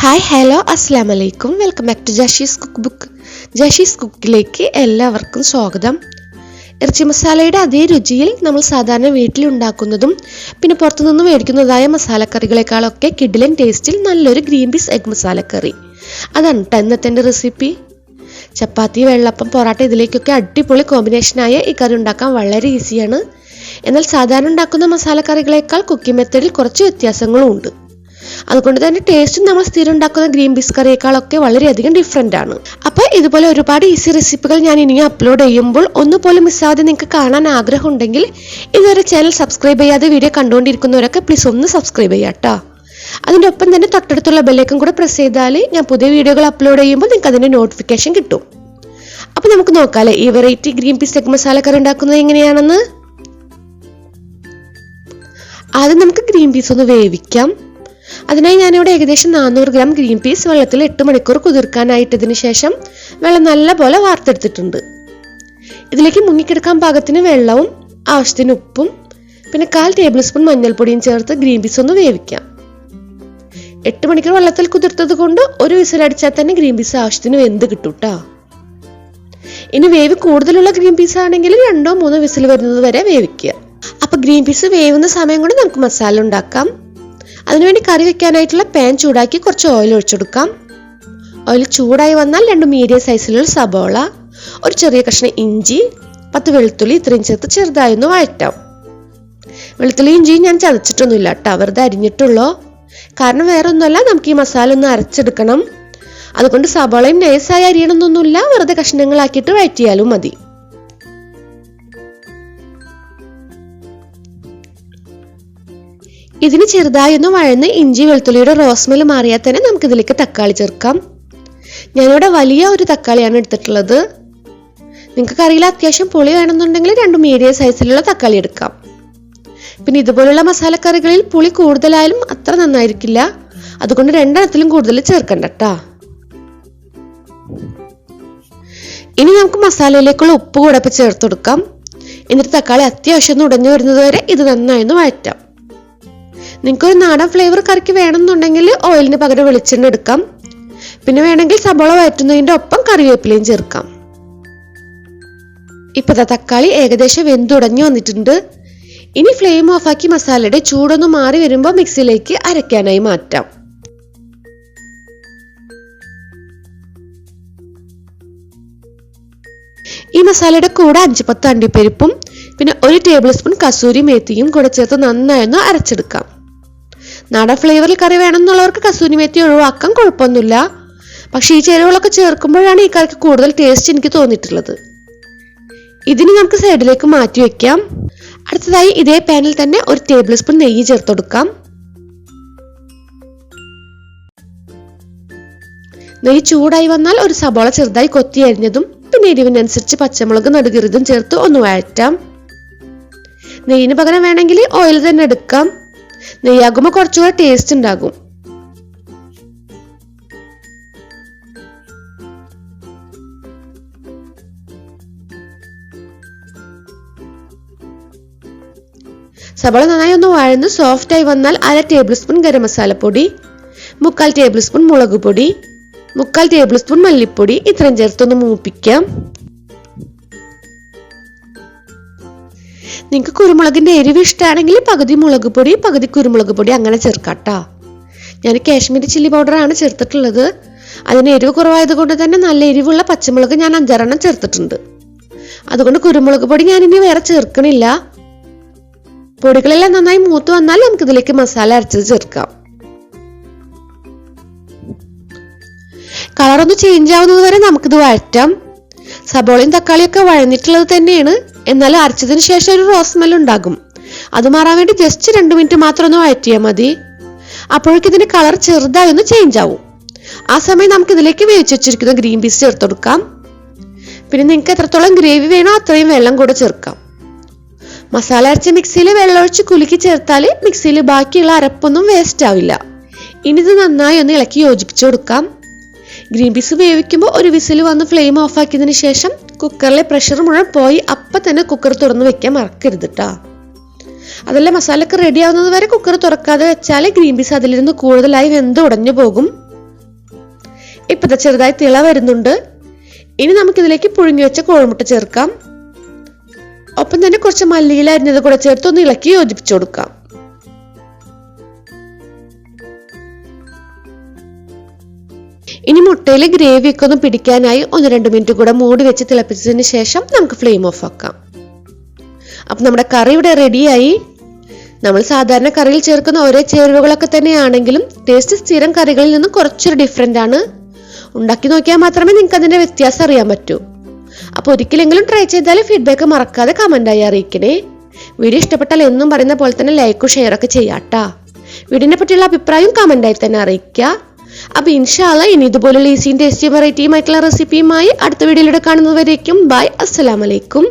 Hi hello അസ്സാം വലൈക്കും. Welcome back to Jashee's cook book. Jashee's കുക്കിലേക്ക് എല്ലാവർക്കും സ്വാഗതം. ഇറച്ചി മസാലയുടെ അതേ രുചിയിൽ നമ്മൾ സാധാരണ വീട്ടിലുണ്ടാക്കുന്നതും പിന്നെ പുറത്തുനിന്ന് മേടിക്കുന്നതായ മസാലക്കറികളെക്കാളൊക്കെ കിഡിലൻ ടേസ്റ്റിൽ നല്ലൊരു ഗ്രീൻ പീസ് എഗ് മസാലക്കറി, അതാണ് ഇന്നത്തെ എൻ്റെ റെസിപ്പി. ചപ്പാത്തി, വെള്ളപ്പം, പൊറാട്ട ഇതിലേക്കൊക്കെ അടിപൊളി കോമ്പിനേഷനായ ഈ കറി ഉണ്ടാക്കാൻ വളരെ ഈസിയാണ്. എന്നാൽ സാധാരണ ഉണ്ടാക്കുന്ന മസാലക്കറികളേക്കാൾ കുക്കിംഗ് മെത്തേഡിൽ കുറച്ച് വ്യത്യാസങ്ങളും ഉണ്ട്. അതുകൊണ്ട് തന്നെ ടേസ്റ്റും നമ്മൾ സ്ഥിരം ഉണ്ടാക്കുന്ന ഗ്രീൻ പീസ് കറിയേക്കാളൊക്കെ വളരെയധികം ഡിഫറെൻ്റ് ആണ്. അപ്പോൾ ഇതുപോലെ ഒരുപാട് ഈസി റെസിപ്പികൾ ഞാൻ ഇനിയും അപ്ലോഡ് ചെയ്യുമ്പോൾ ഒന്നുപോലും മിസ്സാതെ നിങ്ങൾക്ക് കാണാൻ ആഗ്രഹം ഉണ്ടെങ്കിൽ ഇതുവരെ ചാനൽ സബ്സ്ക്രൈബ് ചെയ്യാതെ വീഡിയോ കണ്ടുകൊണ്ടിരിക്കുന്നവരൊക്കെ പ്ലീസ് ഒന്ന് സബ്സ്ക്രൈബ് ചെയ്യാം കേട്ടോ. അതിൻ്റെ ഒപ്പം തന്നെ തൊട്ടടുത്തുള്ള ബെല്ലൈക്കൺ കൂടെ പ്രസ് ചെയ്താൽ ഞാൻ പുതിയ വീഡിയോകൾ അപ്ലോഡ് ചെയ്യുമ്പോൾ നിങ്ങൾക്ക് അതിൻ്റെ നോട്ടിഫിക്കേഷൻ കിട്ടും. അപ്പോൾ നമുക്ക് നോക്കാമല്ലേ ഈ variety green peas egg masala curry ഉണ്ടാക്കുന്നത് എങ്ങനെയാണെന്ന്. ആദ്യം നമുക്ക് ഗ്രീൻ പീസ് ഒന്ന് വേവിക്കാം. അതിനായി ഞാനിവിടെ ഏകദേശം 400 ഗ്രാം ഗ്രീൻ പീസ് വെള്ളത്തിൽ 8 മണിക്കൂർ കുതിർക്കാനായിട്ടതിന് ശേഷം വെള്ളം നല്ലപോലെ വാർത്തെടുത്തിട്ടുണ്ട്. ഇതിലേക്ക് മുങ്ങിക്കിടക്കാൻ പാകത്തിന് വെള്ളവും ആവശ്യത്തിന് ഉപ്പും പിന്നെ 1/4 ടേബിൾ സ്പൂൺ മഞ്ഞൾപ്പൊടിയും ചേർത്ത് ഗ്രീൻ പീസ് ഒന്ന് വേവിക്കാം. 8 മണിക്കൂർ വെള്ളത്തിൽ കുതിർത്തത് കൊണ്ട് ഒരു വിസിലടിച്ചാൽ തന്നെ ഗ്രീൻ പീസ് ആവശ്യത്തിന് വെന്ത് കിട്ടും കേട്ടോ. ഇനി വേവ് കൂടുതലുള്ള ഗ്രീൻ പീസ് ആണെങ്കിൽ 2-3 വിസിൽ വരുന്നത് വരെ വേവിക്കുക. അപ്പോൾ ഗ്രീൻ പീസ് വേവുന്ന സമയം കൊണ്ട് നമുക്ക് മസാല ഉണ്ടാക്കാം. അതിനുവേണ്ടി കറി വെക്കാനായിട്ടുള്ള പാൻ ചൂടാക്കി കുറച്ച് ഓയിൽ ഒഴിച്ചെടുക്കാം. ഓയിൽ ചൂടായി വന്നാൽ 2 മീഡിയം സൈസിലുള്ള സബോള, ഒരു ചെറിയ കഷ്ണം ഇഞ്ചി, 10 വെളുത്തുള്ളി ഇത്രയും ചേർത്ത് ചെറുതായി ഒന്ന് വഴറ്റാം. വെളുത്തുള്ളി ഇഞ്ചിയും ഞാൻ ചതച്ചിട്ടൊന്നുമില്ല കേട്ടോ, വെറുതെ അരിഞ്ഞിട്ടുള്ളൂ. കാരണം വേറെ ഒന്നുമല്ല, നമുക്ക് ഈ മസാല ഒന്ന് അരച്ചെടുക്കണം. അതുകൊണ്ട് സബോളയും നൈസായി അരിയണമെന്നൊന്നുമില്ല, വെറുതെ കഷ്ണങ്ങളാക്കിയിട്ട് വഴറ്റിയാലും മതി. ഇതിന് ചെറുതായി ഒന്ന് വഴന്ന് ഇഞ്ചി വെളുത്തുള്ളിയുടെ റോസ്മെൽ മാറിയാൽ തന്നെ നമുക്ക് ഇതിലേക്ക് തക്കാളി ചേർക്കാം. ഞാനിവിടെ വലിയ ഒരു തക്കാളിയാണ് എടുത്തിട്ടുള്ളത്. നിങ്ങൾക്ക് കറിയിൽ അത്യാവശ്യം പുളി വേണമെന്നുണ്ടെങ്കിൽ 2 മീഡിയം സൈസിലുള്ള തക്കാളി എടുക്കാം. പിന്നെ ഇതുപോലുള്ള മസാലക്കറികളിൽ പുളി കൂടുതലായാലും അത്ര നന്നായിരിക്കില്ല, അതുകൊണ്ട് 2 എണ്ണത്തിലും കൂടുതൽ ചേർക്കണ്ട കേട്ടോ. ഇനി നമുക്ക് മസാലയിലേക്കുള്ള ഉപ്പ് കൂടെ ചേർത്ത് കൊടുക്കാം. എന്നിട്ട് തക്കാളി അത്യാവശ്യം ഒന്ന് ഉടഞ്ഞു വരുന്നത് വരെ ഇത് നന്നായി ഒന്ന് വഴറ്റാം. നിങ്ങൾക്കൊരു നാടൻ ഫ്ലേവർ കറിക്ക് വേണമെന്നുണ്ടെങ്കിൽ ഓയിലിന് പകരം വെളിച്ചെണ്ണ എടുക്കാം. പിന്നെ വേണമെങ്കിൽ സബോള വഴറ്റുന്നതിൻ്റെ ഒപ്പം കറിവേപ്പിലയും ചേർക്കാം. ഇപ്പോൾ തക്കാളി ഏകദേശം വെന്തുടഞ്ഞു വന്നിട്ടുണ്ട്. ഇനി ഫ്ലെയിം ഓഫാക്കി മസാലയുടെ ചൂടൊന്ന് മാറി വരുമ്പോൾ മിക്സിയിലേക്ക് അരയ്ക്കാനായി മാറ്റാം. ഈ മസാലയുടെ കൂടെ 5-10 അണ്ടിപ്പരിപ്പും പിന്നെ 1 ടേബിൾ സ്പൂൺ കസൂരി മേത്തിയും കൂടെ ചേർത്ത് നന്നായി ഒന്ന് അരച്ചെടുക്കാം. നാടൻ ഫ്ലേവറിൽ കറി വേണമെന്നുള്ളവർക്ക് കസൂരി മേത്തി ഒഴിവാക്കാൻ കുഴപ്പമൊന്നുമില്ല. പക്ഷേ ഈ ചേരുവകളൊക്കെ ചേർക്കുമ്പോഴാണ് ഈ കറിക്ക് കൂടുതൽ ടേസ്റ്റ് എനിക്ക് തോന്നിയിട്ടുള്ളത്. ഇതിന് നമുക്ക് സൈഡിലേക്ക് മാറ്റി വെക്കാം. അടുത്തതായി ഇതേ പാനിൽ തന്നെ 1 ടേബിൾ സ്പൂൺ നെയ്യ് ചേർത്ത് കൊടുക്കാം. നെയ്യ് ചൂടായി വന്നാൽ ഒരു സബോള ചെറുതായി കൊത്തി അരിഞ്ഞതും പിന്നെ എരിവിനനുസരിച്ച് പച്ചമുളക് നടുകീറിയതും ചേർത്ത് ഒന്ന് വഴറ്റാം. നെയ്യിന് പകരം വേണമെങ്കിൽ ഓയിൽ തന്നെ എടുക്കാം. നെയ്യാകുമ്പോൾ കുറച്ചുകൂടെ ടേസ്റ്റ് ഉണ്ടാകും. സബോള നന്നായി ഒന്ന് വഴന്ന് സോഫ്റ്റ് ആയി വന്നാൽ 1/2 ടേബിൾ സ്പൂൺ ഗരം മസാലപ്പൊടി, 3/4 ടേബിൾ സ്പൂൺ മുളക് പൊടി, 3/4 ടേബിൾ സ്പൂൺ മല്ലിപ്പൊടി ഇത്രയും ചേർത്തൊന്ന് മൂപ്പിക്കാം. നിങ്ങൾക്ക് കുരുമുളകിന്റെ എരിവ് ഇഷ്ടമാണെങ്കിൽ പകുതി മുളക് പൊടി പകുതി കുരുമുളക് പൊടി അങ്ങനെ ചേർക്കാട്ടോ. ഞാൻ കാശ്മീരി ചില്ലി പൗഡറാണ് ചേർത്തിട്ടുള്ളത്. അതിന് എരിവ് കുറവായത് കൊണ്ട് തന്നെ നല്ല എരിവുള്ള പച്ചമുളക് ഞാൻ 5-6 ചേർത്തിട്ടുണ്ട്. അതുകൊണ്ട് കുരുമുളക് പൊടി ഞാൻ ഇനി വേറെ ചേർക്കണില്ല. പൊടികളെല്ലാം നന്നായി മൂത്ത് വന്നാൽ നമുക്ക് ഇതിലേക്ക് മസാല അരച്ചത് ചേർക്കാം. കളറൊന്ന് ചേഞ്ച് ആവുന്നത് വരെ നമുക്കിത് വഴറ്റാം. സബോളയും തക്കാളിയൊക്കെ വഴഞ്ഞിട്ടുള്ളത് തന്നെയാണ്, എന്നാൽ അരച്ചതിന് ശേഷം ഒരു റോസ് സ്മെൽ ഉണ്ടാകും. അത് മാറാൻ വേണ്ടി ജസ്റ്റ് 2 മിനിറ്റ് മാത്രം ഒന്ന് വഴറ്റിയാൽ മതി. അപ്പോഴേക്കും ഇതിന്റെ കളർ ചെറുതായി ഒന്ന് ചേഞ്ച് ആവും. ആ സമയം നമുക്ക് ഇതിലേക്ക് വേവിച്ച് വെച്ചിരിക്കുന്ന ഗ്രീൻ പീസ് ചേർത്ത് കൊടുക്കാം. പിന്നെ നിങ്ങൾക്ക് എത്രത്തോളം ഗ്രേവി വേണോ അത്രയും വെള്ളം കൂടെ ചേർക്കാം. മസാല അരച്ച മിക്സിയിൽ വെള്ളമൊഴിച്ച് കുലുക്കി ചേർത്താൽ മിക്സിയിൽ ബാക്കിയുള്ള അരപ്പൊന്നും വേസ്റ്റ് ആവില്ല. ഇനി ഇത് നന്നായി ഒന്ന് ഇളക്കി യോജിപ്പിച്ചു കൊടുക്കാം. ഗ്രീൻ പീസ് വേവിക്കുമ്പോൾ ഒരു വിസിൽ വന്ന് ഫ്ലെയിം ഓഫ് ആക്കിയതിന് ശേഷം കുക്കറിലെ പ്രഷർ മുഴുവൻ പോയി അപ്പം തന്നെ കുക്കർ തുറന്ന് വെക്കാൻ മറക്കരുത് കേട്ടോ. അതല്ല മസാലയൊക്കെ റെഡി ആവുന്നത് വരെ കുക്കർ തുറക്കാതെ വെച്ചാൽ ഗ്രീൻ പീസ് അതിലിരുന്ന് കൂടുതലായി വെന്ത് ഉടഞ്ഞു പോകും. ഇപ്പത്തെ ചെറുതായി തിള വരുന്നുണ്ട്. ഇനി നമുക്കിതിലേക്ക് പുഴുങ്ങി വെച്ച കോഴിമുട്ട ചേർക്കാം. ഒപ്പം തന്നെ കുറച്ച് മല്ലിയില അരിഞ്ഞത് കൂടെ ചേർത്ത് ഒന്ന് ഇളക്കി യോജിപ്പിച്ചു കൊടുക്കാം. ഇനി മുട്ടയിലെ ഗ്രേവി ഒക്കെ ഒന്ന് പിടിക്കാനായി 1-2 മിനിറ്റ് കൂടെ മൂടി വെച്ച് തിളപ്പിച്ചതിന് ശേഷം നമുക്ക് ഫ്ലെയിം ഓഫ് ആക്കാം. അപ്പൊ നമ്മുടെ കറി ഇവിടെ റെഡിയായി. നമ്മൾ സാധാരണ കറിയിൽ ചേർക്കുന്ന ഒരേ ചേരുവകളൊക്കെ തന്നെയാണെങ്കിലും ടേസ്റ്റ് സ്ഥിരം കറികളിൽ നിന്ന് കുറച്ചൊരു ഡിഫറെന്റ് ആണ്. ഉണ്ടാക്കി നോക്കിയാൽ മാത്രമേ നിങ്ങൾക്ക് അതിന്റെ വ്യത്യാസം അറിയാൻ പറ്റൂ. അപ്പൊ ഒരിക്കലെങ്കിലും ട്രൈ ചെയ്താൽ ഫീഡ്ബാക്ക് മറക്കാതെ കമന്റായി അറിയിക്കണേ. വീഡിയോ ഇഷ്ടപ്പെട്ടാൽ എന്നും പറയുന്ന പോലെ തന്നെ ലൈക്കും ഷെയർ ഒക്കെ ചെയ്യാട്ടാ. വീഡിയോനെ പറ്റിയുള്ള അഭിപ്രായം കമന്റായി തന്നെ അറിയിക്കുക. അപ്പൊ ഇൻഷാ അല്ലാഹ് ഇനി ഇതുപോലുള്ള ഈസിയും ടേസ്റ്റിയും വെറൈറ്റിയുമായിട്ടുള്ള റെസിപ്പിയുമായി അടുത്ത വീഡിയോയിലൂടെ കാണുന്നതുവരേക്കും ബൈ. അസ്സലാമു അലൈക്കും.